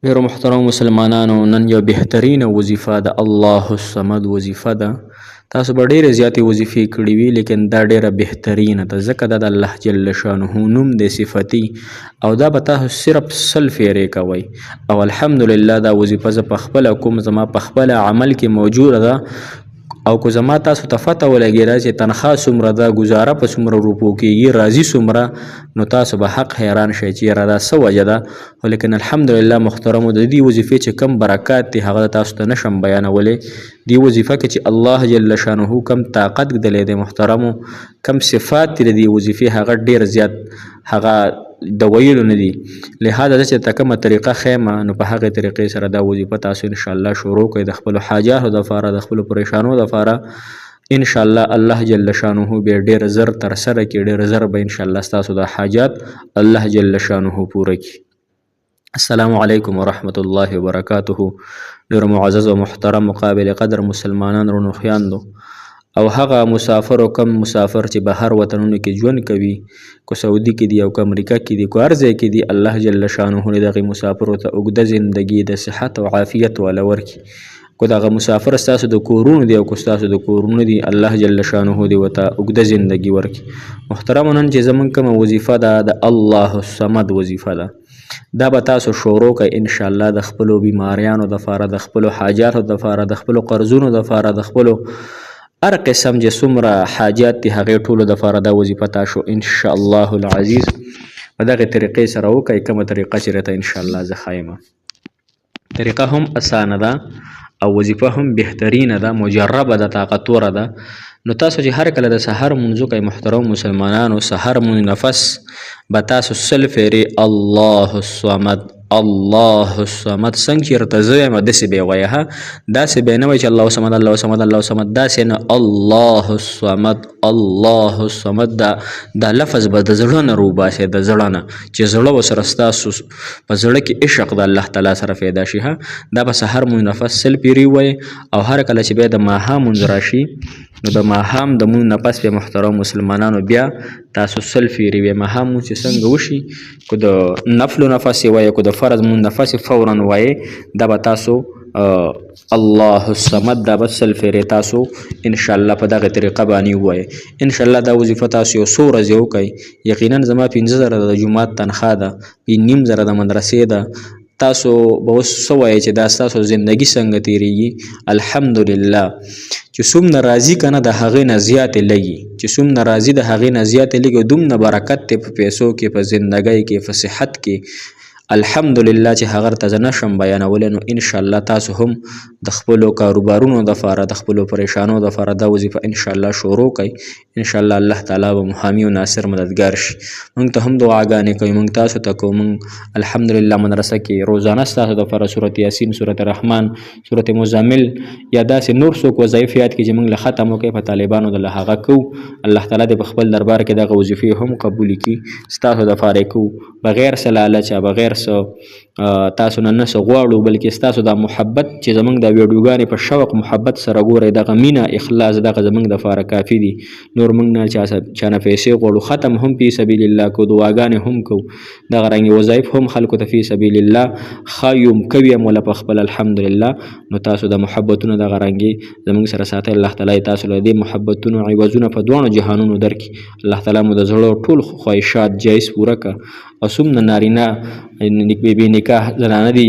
ډیرو محترم مسلمانانو، نن یو بهترینه وظیفه د الله الصمد وظیفه ده. تاسو به ډیرې زیاتې وظیفې کړې وي، لیکن دا ډیره بهترینه ده ځکه دا د الله جل شانه نوم دی صفتي، او دا به تاسو صرف سل فیرې کوئ. او الحمدلله دا وظیفه زه پخپله کوم، زما پخپله عمل کې موجوده ده. او که زما تاسو ته پته ولګېده چې تنخواه څومره ده، ګزاره په څومره روپو کېږي، راضي څومره، نو تاسو به حق حیران شئ چې یاره دا څه وجه ده. خو لیکن الحمدلله محترمو، د دې وظیفې چې کم برکات دي هغه تاسو ته نشم بیانولی. دې وظیفه کې چې الله جل شانه کم طاقت ږدلی دی محترمو، کم صفات دي د دې وظیفې هغه ډېر زیات هغه د ویلو نه دي. لهذا زه چې ته کومه طریقه ښیم نو په هغې طریقې سره دا وظیفه تاسو انشاءالله شروع کړئ د خپلو حاجاتو دپاره، د خپلو پریشانو دپاره. انشاءالله الله جل شانه به ډېر زر ترسره کړي، ډېر زر به انشاءالله ستاسو د حاجات الله جل شانه پوره کړي. السلام علیکم ورحمة الله وبرکاته. ډېر معزز و محترم قابل قدر مسلمانان رونو خویندو او هغه مسافر او کم مسافر چې بهر وطنونو کې ژوند کوي، کو سعودي کې دي او که امریکا کې دي، کو هر ځای کې دي، الله جل شانه دې دغې مسافرو ته اوږده زندګي د صحت او عافیت والا ورکړي. کو دغه مسافر ستاسو د کورونو دی او که ستاسو د کورونو دي، الله جل شانه دې ورته اوږده زندګي ورکړي. محترمو، نن چې زموږ کومه وظیفه ده د الله الصمد وظیفه ده. دا به تاسو شروع کړئ انشاءالله د خپلو بیماریانو دپاره، د خپلو حاجاتو دپاره، د خپلو قرضونو دپاره، د خپلو هر قسم چې څومره حاجات دي هغې ټولو دپاره دا وظیفه تاسو انشاءالله العزیز په دغې طریقې سره وکړئ. کومه طریقه چې راته انشاءالله زه ښایم. طریقه هم اسانه ده او وظیفه هم بهترینه ده، مجربه ده، طاقتوره ده. نو تاسو چې هر کله د سحر مونځ وکئ محترم مسلمانانو، سحر مونځ نفس به تاسو سل فیرې الله الصمد الله الصمد څنګه چې درته زه یم داسې به یې وایه. داسې به یې نه وایي چې الله صمد الله صمد الله صمد، داسې نه، الله الصمد الله الصمد. دا لفظ به د زړه نه روباسئ، د زړه نه چې زړه ورسره ستاسو په زړه کې عشق د الله تعالی سره پیدا شي. دا به سحر مونځ نفس سل پیرې ووایئ. او هر کله چې بیا د ماښام مونځ راشي نو د ماښام د مونځ نه پس بیا محترم مسلمانانو بیا تاسو سل فیرې بیا ماښام مونځ چې څنګه وشي، که د نفلو نفس یې وایئ، که د فرض مونځ نفس یې فورا وایئ، دا به تاسو الله الصمد دا به سل فیرې تاسو انشاءالله په دغې طریقه باندې ووایئ. انشاءالله دا وظیفه تاسو یو څو ورځې وکئ. یقینا زما 15,000 د جومات تنخواه ده، 5,500 د مدرسې ده. تاسو به اوس څه وایئ چې دا ستاسو زندګي څنګه تیریږي؟ الحمدلله چې څومره راضي که نه د هغې نه زیاتې لګي، چې څومره راضي د هغې نه زیاتې لګي، دومره برکت دی په پیسو کې، په زندګۍ کې، په صحت کې. الحمدلله چې هغه ته زه نشم بیانولی. نو انشاءالله تاسو هم د خپلو کاروبارونو دپاره، د خپلو پریشانو دپاره دا وظیفه انشاءالله شروع کړئ. انشاءالله الله تعالی به حامی او ناصر مددګار شي. موږ ته هم دعاګانې کوي، موږ تاسو ته کوو. موږ الحمدلله مدرسه کې روزانه ستاسو دپاره سورت یاسین، سورت رحمان، سورت مزمل یا داسې نور څوک وظایف یاد کړي چې موږ له ختم وکړئ په طالبانو د له هغه کوو. الله تعالی دې په خپل دربار کې دغه وظیفې هم قبولې کړي. ستاسو دپاره یې کوو بغیر څه لالچه، بغیر تاسو نه څه غواړو، بلکې ستاسو دا محبت چې زموږ دا ویډیوګانې په شوق محبت سره ګورئ، دغه مینه اخلاص دغه زموږ دپاره کافي دي. نور موږ نه چا نه پیسې غواړو، ختم هم فی سبیل الله کو، دعاګانې هم کوو، دغه رنګې وظایف هم خلکو ته فی سبیل الله ښایو، کوي هم وله په خپل الحمدلله. نو تاسو د محبتونو دغه رنګې زموږ سره ساتئ. الله تعالی تاسو له دې محبتونو عوضونه په دواړو جهانونو درکړي. الله تعالی مو د زړه ټول خواهشات جایز پوره کړه. او څومره نارینه بې نکاح زنانه دي